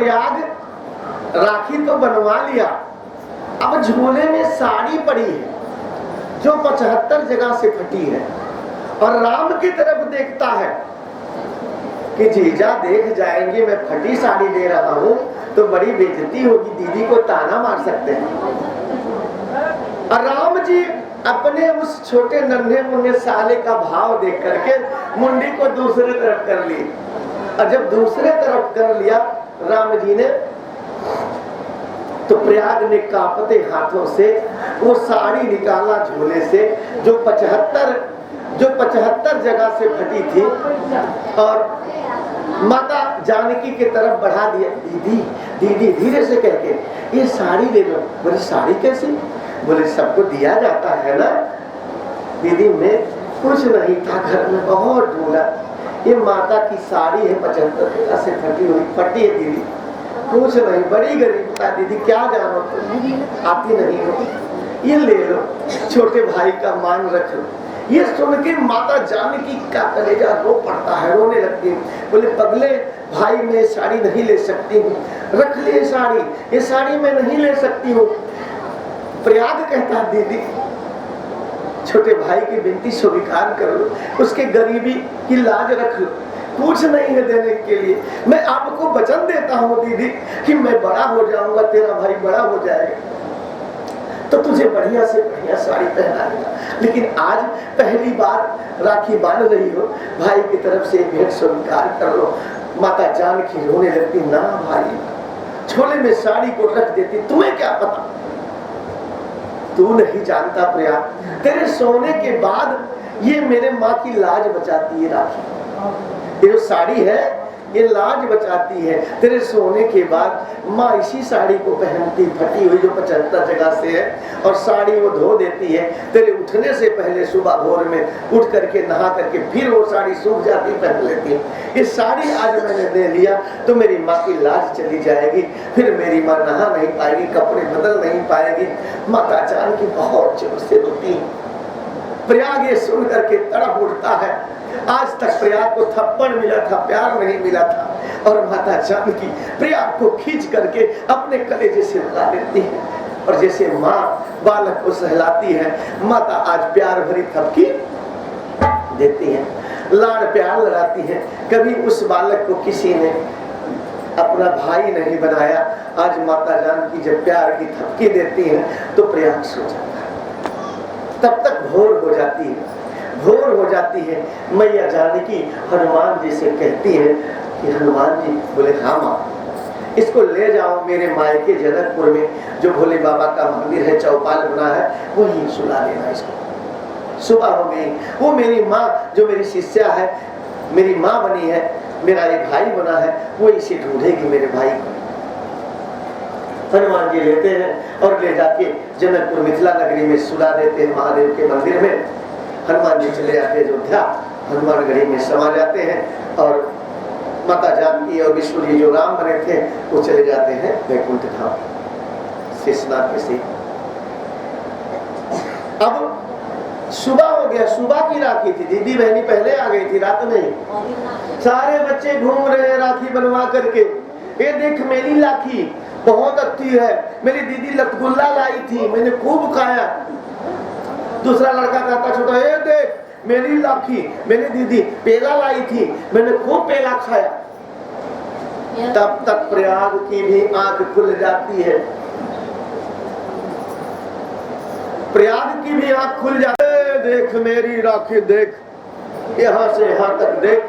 प्रयाग राखी तो बनवा लिया, अब झोले में साड़ी पड़ी है जो 75 जगह से फटी है, और राम की तरफ देखता है कि जीजा देख जाएंगे मैं फटी साड़ी ले रहा हूं तो बड़ी बेइज्जती होगी, दीदी को ताना मार सकते हैं। और राम जी अपने उस छोटे नन्हे मुन्ने साले का भाव देख करके मुंडी को दूसरे तरफ कर ली, और जब दूसरे तरफ कर लिया राम जी ने, तो प्रयाग ने कांपते हाथों से वो साड़ी निकाला झोले से जो 75 जगह से फटी थी, और माता जानकी की तरफ बढ़ा दिया। दीदी दीदी धीरे से कह के ये साड़ी ले लो। बोले साड़ी कैसी? बोले सबको दिया जाता है ना। दीदी मैं कुछ नहीं था, घर में बहुत ढूंढा, ये माता की साड़ी है 75 जगह से फटी हुई, फटी है दीदी, कुछ नहीं, बड़ी गरीब था दीदी, क्या जानो तुम, आती नहीं हो, ये ले लो, छोटे भाई का मान रख लो। ये सुन के माता जानकी का कलेजा रो पड़ता है, रोने लगती है। बोले पगले भाई मैं साड़ी नहीं ले सकती हूँ, रख ले साड़ी, ये साड़ी मैं नहीं ले सकती हूँ। प्रयाग कहता है दीदी छोटे भाई की विनती स्वीकार कर लो, उसके गरीबी की लाज रख लो, कुछ नहीं है देने के लिए, मैं आपको वचन देता हूँ दीदी कि मैं बड़ा हो जाऊंगा, तेरा भाई बड़ा हो जाएगा तो तुझे बढ़िया से बढ़िया साड़ी पहनाएगा, लेकिन आज पहली बार राखी बांध रही हो, भाई की तरफ से भेंट स्वीकार कर लो। माता जानकी रोने लगती, ना भाई, झोले में साड़ी को रख देती, तुम्हें क्या पता, तू नहीं जानता प्रयाग, तेरे सोने के बाद ये मेरे माँ की लाज बचाती है राखी, ये जो साड़ी है ये लाज बचाती है, तेरे सोने के बाद माँ इसी साड़ी को पहनती, फटी हुई जो 75 जगह से है, और साड़ी वो धो देती है, तेरे उठने से पहले सुबह भोर में उठ करके नहा करके फिर वो साड़ी सूख जाती, पहन लेती है। ये साड़ी आज मैंने दे लिया तो मेरी माँ की लाज चली जाएगी, फिर मेरी माँ नहा नहीं पाएगी, कपड़े बदल नहीं पाएगी। माता जानकी बहुत जोर से रोती है। प्रयाग ये सुन करके तड़प उठता है, आज तक प्रयाग को थप्पड़ मिला था, प्यार नहीं मिला था, और माता जानकी प्रयाग को खींच करके अपने कलेजे से लगा लेती है, और जैसे माँ बालक को सहलाती है, माता आज प्यार भरी थपकी देती है, लाड़ प्यार लगाती है। कभी उस बालक को किसी ने अपना भाई नहीं बनाया, आज माता जानकी जब प्यार की थपकी देती है तो प्रयाग सो जाता है। तब तक भोर हो जाती है, भोर हो जाती है। मैया जानकी हनुमान जी से कहती है कि हनुमान जी, बोले हाँ माँ, इसको ले जाओ मेरे मायके जनकपुर में जो भोले बाबा का मंदिर है, चौपाल बना है, वहीं सुला देना इसको। सुबह हो गई, वो मेरी माँ जो मेरी शिष्या है, मेरी माँ बनी है, मेरा एक भाई बना है, वो इसे ढूंढेगी मेरे भाई को। हनुमान जी लेते हैं और ले जाके जनकपुर मिथिला नगरी में सुला देते हैं महादेव के मंदिर में। हनुमान जी चले जाते हैं अयोध्या, हनुमानगढ़ी में समा जाते हैं, और माता जानकी और विष्णु जी जो राम बने थे वो चले जाते हैं वैकुंठ धाम, शेषनाग के से। अब सुबह हो गया, सुबह की राखी थी, दीदी बहनी पहले आ गई थी, रात नहीं। सारे बच्चे घूम रहे हैं राखी बनवा करके, ये देख मेरी राखी बहुत अच्छी है, मेरी दीदी रसगुल्ला लाई थी, मैंने खूब खाया। दूसरा लड़का कहता छोटा, ये देख मेरी राखी, मेरी दीदी पेला लाई थी, मैंने खूब पेला खाया। तब तक प्रयाग की भी आंख खुल जाती है, प्रयाग की भी आंख खुल जाती है। देख मेरी राखी, देख यहाँ से यहाँ तक देख,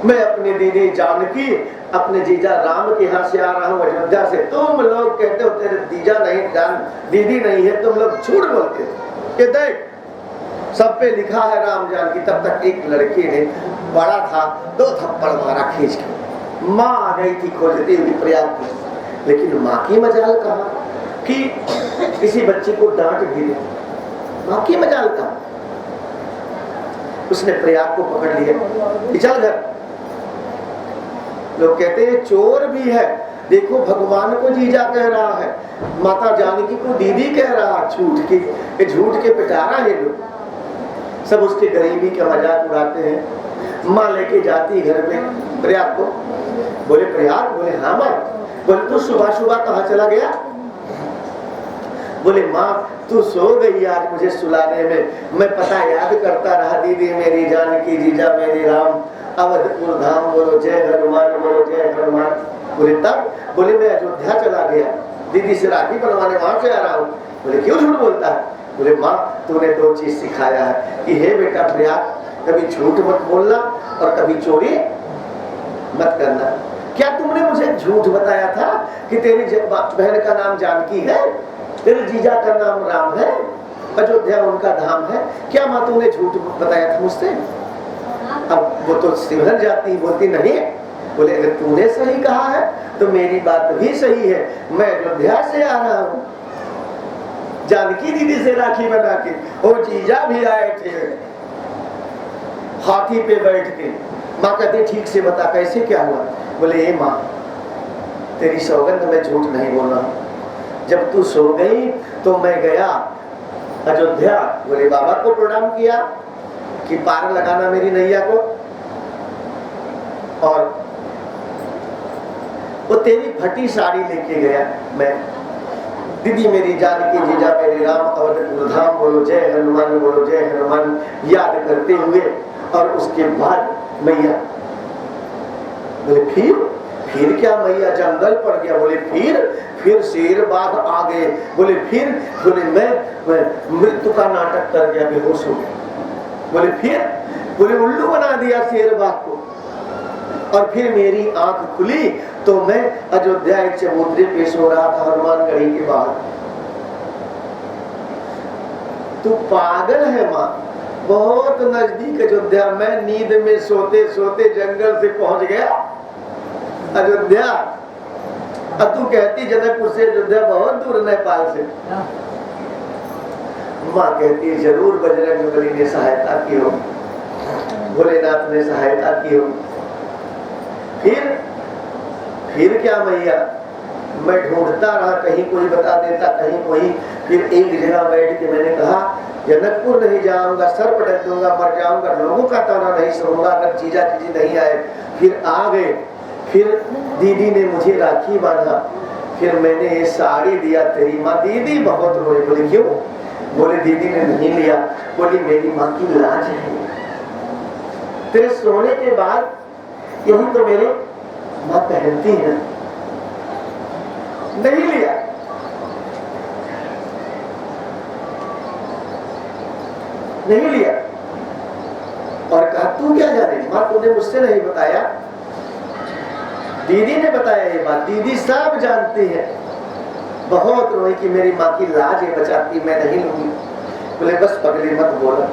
मैं अपनी दीदी जानकी अपने जीजा राम के यहाँ से आ रहा हूँ अयोध्या से। तुम लोग कहते हो तेरे जीजा नहीं, जान दीदी नहीं है, तुम लोग झूठ बोलते हो। ये देख सब पे लिखा है राम जानकी। तब तक एक लड़की ने बड़ा था, 2 थप्पड़ मारा खींच के। माँ आ गई थी खोजती हुई प्रयाग की, लेकिन माँ की मजाल कहा कि किसी बच्चे को डांट भी दे, माँ की मजाल कहा। उसने प्रयाग को पकड़ लिया कि चल घर। लोग कहते हैं चोर भी है, देखो भगवान को जीजा कह रहा है, माता जानकी को दीदी कह रहा है, झूठ के पिटारा है लोग। सब उसके गरीबी का मजाक उड़ाते हैं। माँ लेके जाती घर में प्रयाग को, बोले प्रयाग? बोले हाँ माँ। बोले तू सुबह सुबह कहाँ चला गया? बोले माँ तू सो गई आज मुझे सुलाने में, मैं पता याद करता रहा, दीदी मेरी जानकी, जीजा मेरी राम, अवधपुर धाम बोलो जय हनुमान, बोलो जय हनुमान। बोले तब? बोले मैं अयोध्या चला गया, दीदी से राखी बनवाने वहां से आ रहा हूँ। बोले क्यों झूठ बोलता है? बोले माँ तूने 2 चीज सिखाया है कि हे बेटा प्रयाग, कभी झूठ मत बोलना और कभी चोरी मत करना। क्या तुमने मुझे झूठ बताया था कि तेरी बहन का नाम जानकी है, तेरे जीजा का नाम राम है, अयोध्या उनका धाम है? क्या माँ तूने झूठ बताया था मुझसे? अब वो तो सिमरन जाती, बोलती नहीं। बोले अगर तूने सही कहा है तो मेरी बात भी सही है, मैं अयोध्या से आ रहा हूँ जानकी दीदी से राखी बना के, और जीजा भी आए थे हाथी पे बैठ के। माँ कहती ठीक से बता कैसे क्या हुआ? बोले ए माँ तेरी सौगंध में झूठ नहीं बोल रहा हूँ, जब तू सो गई तो मैं गया अयोध्या, बोले बाबा को प्रणाम किया कि पार लगाना मेरी नैया को, और वो तेरी फटी साड़ी लेके गया मैं, दीदी मेरी जानकी, जीजा मेरी राम, अवधपुर धाम बोलो जय हनुमान, बोलो जय हनुमान याद करते हुए। और उसके बाद मैया, बोले फिर क्या मैया? जंगल पड़ गया। बोले फिर शेर बाघ आ गए। बोले फिर? बोले मैं मृत्यु का नाटक कर गया, बेहोश हो गया। बोले फिर? बोले उल्लू बना दिया शेर बाघ को, और फिर मेरी आंख खुली तो मैं अयोध्या एक चबूतरे पे सो रहा था हनुमानगढ़ी के बाहर। तू पागल है माँ, बहुत नजदीक अयोध्या, मैं नींद में सोते सोते जंगल से पहुंच गया अयोध्या। अब तू कहती जनकपुर से अयोध्या बहुत दूर, नेपाल से। माँ कहती है जरूर बजरंगबली ने सहायता की हो, भोलेनाथ ने सहायता की हो। फिर क्या मैया? मैं ढूंढता रहा, कहीं कोई बता देता, कहीं कोई। फिर एक जगह बैठ के मैंने कहा जनकपुर नहीं जाऊंगा, सर पटक दूंगा, मर जाऊंगा, लोगों का ताना नहीं सुनूंगा अगर जीजा जीजी नहीं आए। फिर आ गए, फिर दीदी ने मुझे राखी बांधा, फिर मैंने ये साड़ी दिया तेरी माँ। दीदी बहुत रोई। बोले क्यों? बोले दीदी ने नहीं लिया, बोली मेरी माँ की लाज है, तेरे सोने के बाद यही तो मेरे माँ पहनती है, नहीं लिया। नहीं लिया और कहा तू क्या जाने माँ, तूने मुझसे नहीं बताया, दीदी ने बताया ये बात, दीदी सब जानती है। बहुत रोई कि मेरी माँ की लाज है बचाती, मैं नहीं लूंगी। बोले बस पगली मत बोला।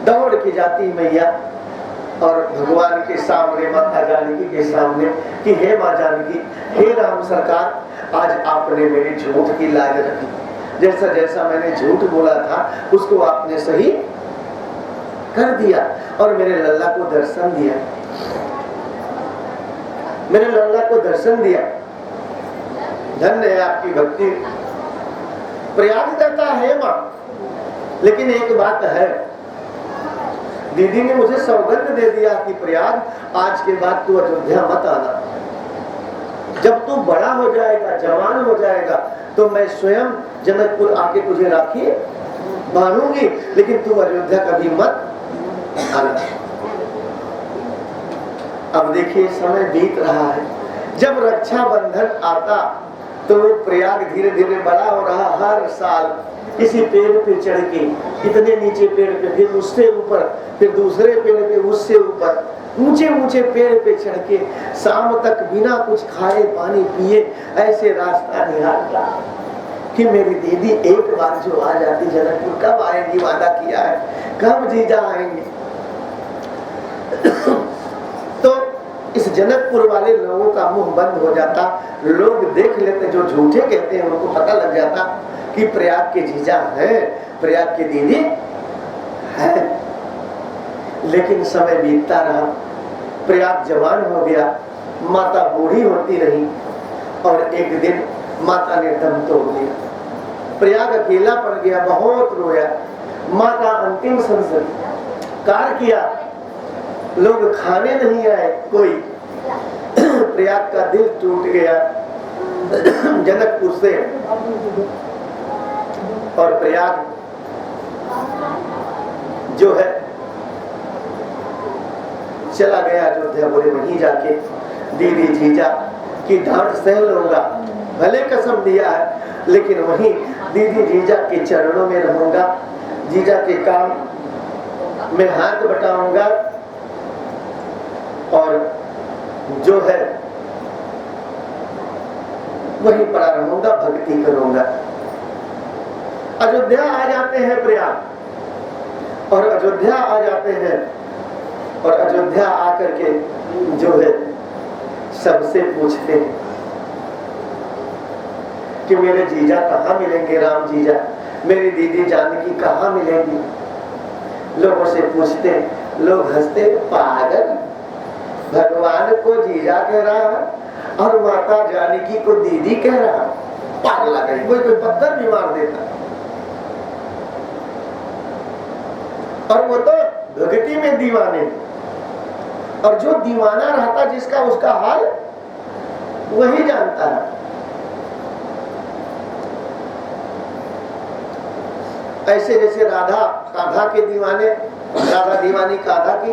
दौड़ के जाती मैया और भगवान के सामने, माता जानकी के सामने कि हे माँ जानकी, हे राम सरकार, आज आपने मेरी झूठ की लाज रखी, जैसा जैसा मैंने झूठ बोला था उसको आपने सही कर दिया और मेरे लल्ला को दर्शन दिया, मेरे लल्ला को दर्शन दिया। धन्य है आपकी भक्ति। प्रयाग करता है माँ, लेकिन एक बात है, दीदी ने मुझे सौगंध दे दिया कि प्रयाग आज के बाद तू अयोध्या मत आना, जब तू बड़ा हो जाएगा, जवान हो जाएगा तो मैं स्वयं जनकपुर आके तुझे राखी बांधूंगी, लेकिन तू अयोध्या कभी मत आना। अब देखिए समय बीत रहा है, जब रक्षाबंधन आता तो प्रयाग धीरे धीरे बड़ा हो रहा। हर साल किसी पेड़ पे चढ़ के, इतने नीचे पेड़ पे, फिर उससे ऊपर, फिर दूसरे पेड़ पे, उससे ऊपर, ऊंचे ऊंचे पेड़ पे चढ़ के शाम तक बिना कुछ खाए पानी पिए ऐसे रास्ता निहारता कि मेरी दीदी एक बार जो आ जाती जनकपुर, कब आएंगी, वादा किया है, कब जीजा आएंगे। तो इस जनकपुर वाले लोगों का मुंह बंद हो जाता, लोग देख लेते, जो झूठे कहते हैं उनको पता लग जाता कि प्रयाग के जीजा है, प्रयाग के दीदी है। लेकिन समय बीतता रहा, प्रयाग जवान हो गया, माता बूढ़ी होती रही और एक दिन माता ने दम तोड़ दिया। प्रयाग अकेला पड़ गया, बहुत रोया, माता अंतिम संस्कार किया, लोग खाने नहीं आए, कोई प्रयाग का दिल टूट गया जनकपुर से, और प्रयाग जो है चला गया अयोध्या। बोले वहीं जाके दीदी जीजा की डांट सह लूंगा, भले कसम दिया है, लेकिन वहीं दीदी जीजा के चरणों में रहूंगा, जीजा के काम में हाथ बटाऊंगा, और जो है वहीं पड़ा रहूंगा, भक्ति करूंगा। अयोध्या आ जाते हैं प्रयाग, और अयोध्या आ जाते हैं, और अयोध्या आकर के जो है सबसे पूछते हैं कि मेरे जीजा कहाँ मिलेंगे, राम जीजा, मेरी दीदी जानकी कहाँ मिलेंगी। लोगों से पूछते, लोग हंसते, पागल, भगवान को जीजा कह रहा है और माता जानकी को दीदी कह रहा है, पागल आ गई, कोई पत्थर भी मार देता। और वो तो भक्ति में दीवाने, और जो दीवाना रहता जिसका उसका हाल वही जानता है। ऐसे जैसे राधा कान्हा के दीवाने, राधा दीवानी कान्हा की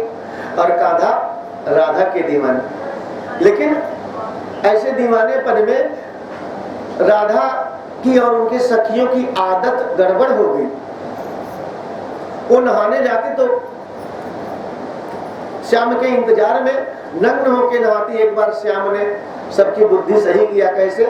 और कान्हा राधा के दीवाने, लेकिन ऐसे दीवानेपन में राधा की और उनके सखियों की आदत गड़बड़ हो गई। वो नहाने जाते तो श्याम के इंतजार में नग्न होके नहाती। एक बार श्याम ने सबकी बुद्धि सही किया, कैसे?